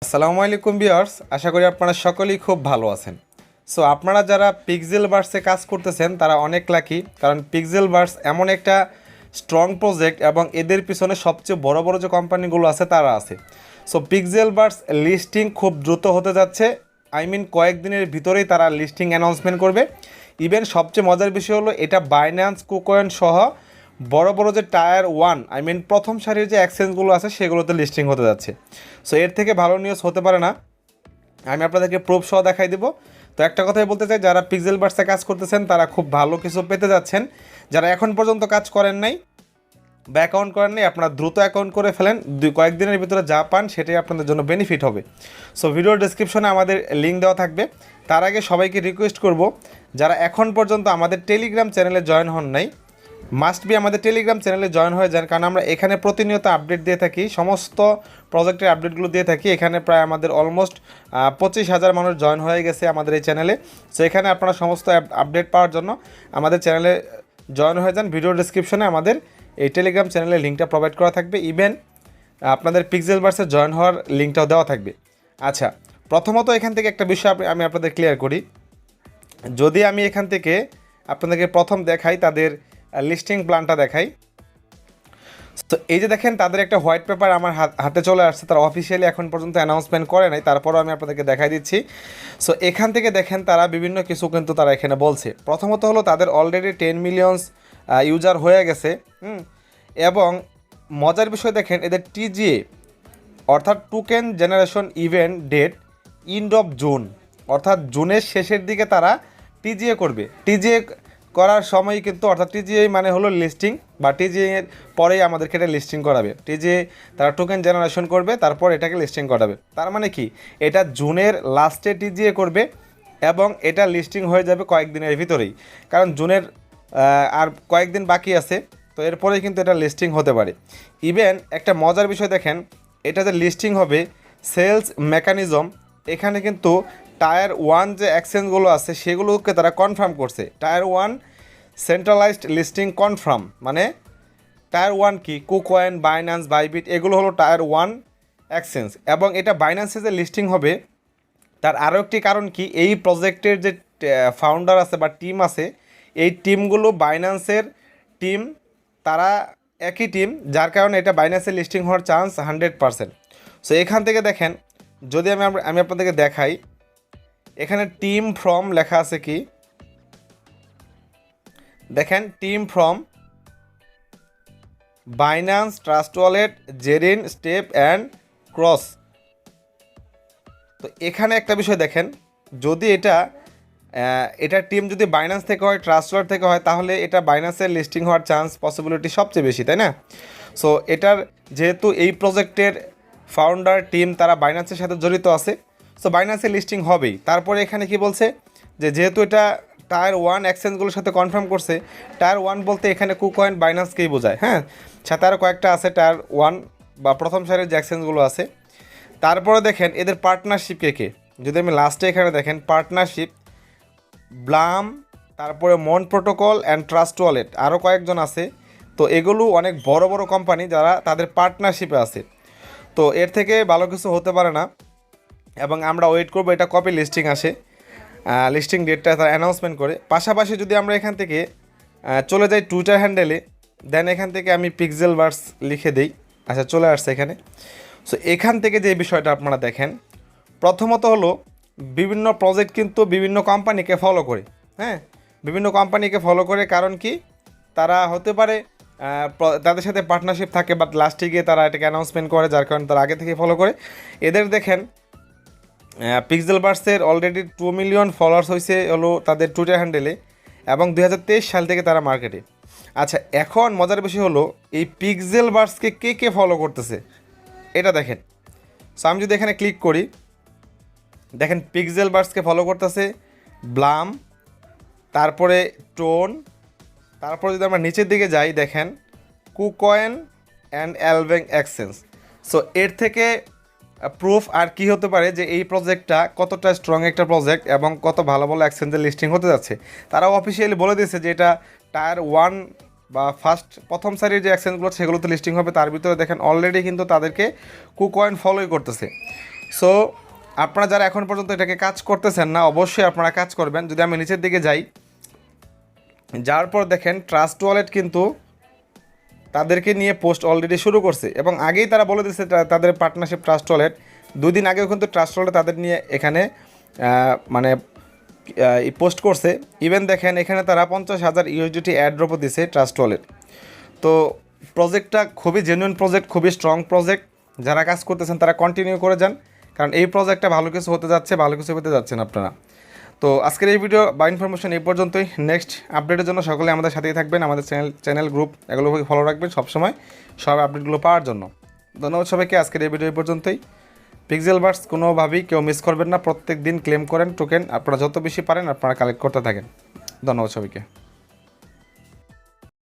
আসসালামু আলাইকুম ভিউয়ার্স, আশা করি আপনারা সকলেই খুব ভালো আছেন। সো আপনারা যারা পিক্সেলভার্সে কাজ করতেছেন তারা অনেক লাকি, কারণ পিক্সেলভার্স এমন একটা স্ট্রং প্রজেক্ট এবং এদের পিছনে সবচেয়ে বড় বড় যে কোম্পানিগুলো আছে তারা আছে। সো পিক্সেলভার্স লিস্টিং খুব দ্রুত হতে যাচ্ছে, কয়েকদিনের ভিতরেই তারা লিস্টিং অ্যানাউন্সমেন্ট করবে। ইভেন সবচেয়ে মজার বিষয় হলো এটা বাইন্যান্স, কুকয়েন সহ বড় বড় যে টায়ার ওয়ান প্রথম সারির যে এক্সচেঞ্জগুলো আছে সেগুলোতে লিস্টিং হতে যাচ্ছে। সো এর থেকে ভালো নিউজ হতে পারে না। আমি আপনাদেরকে প্রুফ সহ দেখাই দেবো। তো একটা কথাই বলতে চাই, যারা পিক্সেলভার্সে কাজ করতেছেন তারা খুব ভালো কিছু পেতে যাচ্ছেন। যারা এখন পর্যন্ত কাজ করেন নাই বা অ্যাকাউন্ট করেন নাই, আপনারা দ্রুত অ্যাকাউন্ট করে ফেলেন। কয়েকদিনের ভিতরে যা পান সেটাই আপনাদের জন্য বেনিফিট হবে। সো ভিডিওর ডেসক্রিপশনে আমাদের লিঙ্ক দেওয়া থাকবে। তার আগে সবাইকে রিকোয়েস্ট করব, যারা এখন পর্যন্ত আমাদের টেলিগ্রাম চ্যানেলে জয়েন হন নাই, মাস্ট বি আমাদের টেলিগ্রাম চ্যানেলে জয়েন হয়ে যান, কারণ আমরা এখানে প্রতিনিয়ত আপডেট দিয়ে থাকি, সমস্ত প্রজেক্টের আপডেটগুলো দিয়ে থাকি। এখানে প্রায় আমাদের অলমোস্ট 25,000 মানুষ জয়েন হয়ে গেছে আমাদের এই চ্যানেলে। সো এখানে আপনারা সমস্ত আপডেট পাওয়ার জন্য আমাদের চ্যানেলে জয়েন হয়ে যান। ভিডিও ডিসক্রিপশনে আমাদের এই টেলিগ্রাম চ্যানেলের লিঙ্কটা প্রোভাইড করা থাকবে। ইভেন আপনাদের পিক্সেলভার্সে জয়েন হওয়ার লিঙ্কটাও দেওয়া থাকবে। আচ্ছা, প্রথমত এখান থেকে একটা বিষয় আমি আপনাদের ক্লিয়ার করি। যদি আমি এখান থেকে আপনাদেরকে প্রথম দেখাই, তাদের লিস্টিং প্ল্যানটা দেখাই। তো এই যে দেখেন, তাদের একটা হোয়াইট পেপার আমার হাতে চলে আসছে। তারা অফিসিয়ালি এখন পর্যন্ত অ্যানাউন্সমেন্ট করে নাই, তারপরও আমি আপনাদেরকে দেখাই দিচ্ছি। সো এখান থেকে দেখেন তারা বিভিন্ন কিছু কিন্তু তারা এখানে বলছে। প্রথমত হলো তাদের অলরেডি 10 মিলিয়নস ইউজার হয়ে গেছে। এবং মজার বিষয় দেখেন, এদের টিজিএ অর্থাৎ token generation event date end of June, অর্থাৎ জুনের শেষের দিকে তারা টিজিএ করবে। টিজিএ করার সময় কিন্তু, অর্থাৎ টিজিএ মানে হলো লিস্টিং, বা টিজিএ এর পরেই আমাদেরকে এটা লিস্টিং করাবে। টিজিএ তারা টোকেন জেনারেশন করবে, তারপর এটাকে লিস্টিং করাবে। তার মানে কি, এটা জুনের লাস্টে টিজিএ করবে এবং এটা লিস্টিং হয়ে যাবে কয়েকদিনের ভিতরেই, কারণ জুনের আর কয়েকদিন বাকি আছে। তো এরপরেই কিন্তু এটা লিস্টিং হতে পারে। ইভেন একটা মজার বিষয় দেখেন, এটা যে লিস্টিং হবে সেলস মেকানিজম, এখানে কিন্তু টায়ার ওয়ান যে এক্সচেঞ্জগুলো আছে সেগুলোকে তারা কনফার্ম করছে। Tier one centralised listing confirm, মানে টায়ার ওয়ান কি, কুকয়েন, বাইন্যান্স, বাইবিট, এগুলো হলো টায়ার ওয়ান এক্সচেঞ্জ। এবং এটা বাইন্যান্সে যে লিস্টিং হবে তার আরও একটি কারণ কি, এই প্রজেক্টের যে ফাউন্ডার আছে বা টিম আছে, এই টিমগুলো বাইন্যান্সের টিম, তারা একই টিম, যার কারণে এটা বাইন্যান্সে লিস্টিং হওয়ার চান্স 100%। সো এখান থেকে দেখেন, যদি আমি আপনাদেরকে দেখাই, এখানে টিম ফ্রম লেখা আছে কি, দেখেন team from Binance, Trust Wallet, জেরিন, স্টেপ অ্যান্ড ক্রস। তো এখানে একটা বিষয় দেখেন, যদি এটা টিম যদি বাইন্যান্স থেকে হয়, ট্রাস্ট ওয়ালেট থেকে হয়, তাহলে এটা বাইন্যান্সের লিস্টিং হওয়ার চান্স পসিবিলিটি সবচেয়ে বেশি, তাই না? সো এটার যেহেতু এই প্রজেক্টের ফাউন্ডার টিম তারা বাইন্যান্সের সাথে জড়িত আছে, সো বাইন্যান্সের লিস্টিং হবেই। তারপরে এখানে কি বলছে, যেহেতু এটা টায়ার ওয়ান এক্সচেঞ্জগুলোর সাথে কনফার্ম করছে, টায়ার ওয়ান বলতে এখানে কুকয়েন, বাইন্যান্সকেই বোঝায়। হ্যাঁ, সাথে আরও কয়েকটা আছে টায়ার ওয়ান বা প্রথম সারির যে এক্সচেঞ্জগুলো আছে। তারপরে দেখেন এদের পার্টনারশিপ কে, যদি আমি লাস্টে এখানে দেখেন পার্টনারশিপ, ব্লাম, তারপরে মন প্রোটোকল অ্যান্ড ট্রাস্ট ওয়ালেট, আরও কয়েকজন আছে। তো এগুলো অনেক বড় বড় কোম্পানি যারা তাদের পার্টনারশিপে আছে। তো এর থেকে ভালো কিছু হতে পারে না, এবং আমরা ওয়েট করবো এটা কবে লিস্টিং আসে, লিস্টিং ডেটটা তারা অ্যানাউন্সমেন্ট করে। পাশাপাশি যদি আমরা এখান থেকে চলে যাই টুইটার হ্যান্ডেলে, দেন এখান থেকে আমি পিক্সেলভার্স লিখে দিই। আচ্ছা, চলে আসছে এখানে। সো এখান থেকে যে বিষয়টা আপনারা দেখেন, প্রথমত হলো বিভিন্ন প্রজেক্ট কিন্তু বিভিন্ন কোম্পানিকে ফলো করে। হ্যাঁ, বিভিন্ন কোম্পানিকে ফলো করে, কারণ কি, তারা হতে পারে তাদের সাথে পার্টনারশিপ থাকে, বাট লাস্টে গিয়ে তারা এটাকে অ্যানাউন্সমেন্ট করে, যার কারণে তারা আগে থেকে ফলো করে। এদের দেখেন পিক্সেলভার্সের অলরেডি 2 মিলিয়ন ফলোয়ার্স হয়েছে হলো তাদের টুইটার হ্যান্ডেলে, এবং 2023 সাল থেকে তারা মার্কেটে। আচ্ছা, এখন মজার বিষয় হলো এই পিক্সেলভার্সকে কে কে ফলো করতেছে এটা দেখেন। সো আমি যদি এখানে ক্লিক করি, দেখেন পিক্সেলভার্সকে ফলো করতেছে ব্লাম, তারপরে টোন, তারপরে যদি আমরা নিচের দিকে যাই, দেখেন কুকয়েন অ্যান্ড অ্যালব্যাঙ্ক এক্সচেঞ্জ। সো এর থেকে প্রুফ আর কি হতে পারে যে এই প্রজেক্টটা কতটা স্ট্রং একটা প্রজেক্ট এবং কত ভালো ভালো এক্সচেঞ্জের লিস্টিং হতে যাচ্ছে। তারাও অফিসিয়ালি বলে দিয়েছে যে এটা টায়ার ওয়ান বা প্রথম সারির যে এক্সচেঞ্জগুলো সেগুলোতে লিস্টিং হবে। তার ভিতরে দেখেন অলরেডি কিন্তু তাদেরকে কুকয়েন ফলোই করতেছে। সো আপনারা যারা এখন পর্যন্ত এটাকে কাজ করতেছেন না, অবশ্যই আপনারা কাজ করবেন। যদি আমি নিচের দিকে যাই, যার পর দেখেন ট্রাস্ট ওয়ালেট কিন্তু তাদেরকে নিয়ে পোস্ট অলরেডি শুরু করছে, এবং আগেই তারা বলে দিচ্ছে তাদের পার্টনারশিপ ট্রাস্ট ওয়ালেট। 2 দিন আগেও কিন্তু ট্রাস্ট ওয়ালেট তাদের নিয়ে এখানে মানে পোস্ট করছে। ইভেন দেখেন এখানে তারা 50,000 USDT অ্যাড্রপও দিছে ট্রাস্ট ওয়ালেট। তো প্রজেক্টটা খুবই জেনুইন প্রজেক্ট, খুবই স্ট্রং প্রজেক্ট। যারা কাজ করতেছেন তারা কন্টিনিউ করে যান, কারণ এই প্রজেক্টটা ভালো কিছু হতে যাচ্ছে, ভালো কিছু পেতে যাচ্ছেন আপনারা। তো আজকের এই ভিডিও বা ইনফরমেশন এই পর্যন্তই। নেক্সট আপডেটের জন্য সকলে আমাদের সাথেই থাকবেন, আমাদের চ্যানেল গ্রুপ এগুলো ফলো রাখবেন সবসময় সব আপডেটগুলো পাওয়ার জন্য। ধন্যবাদ সবাইকে। আজকের এই ভিডিও এই পর্যন্তই। পিক্সেলবার্স কোনোভাবেই কেউ মিস করবেন না, প্রত্যেক দিন ক্লেম করেন টোকেন, আপনারা যত বেশি পারেন আপনারা কালেক্ট করতে থাকেন। ধন্যবাদ সবাইকে।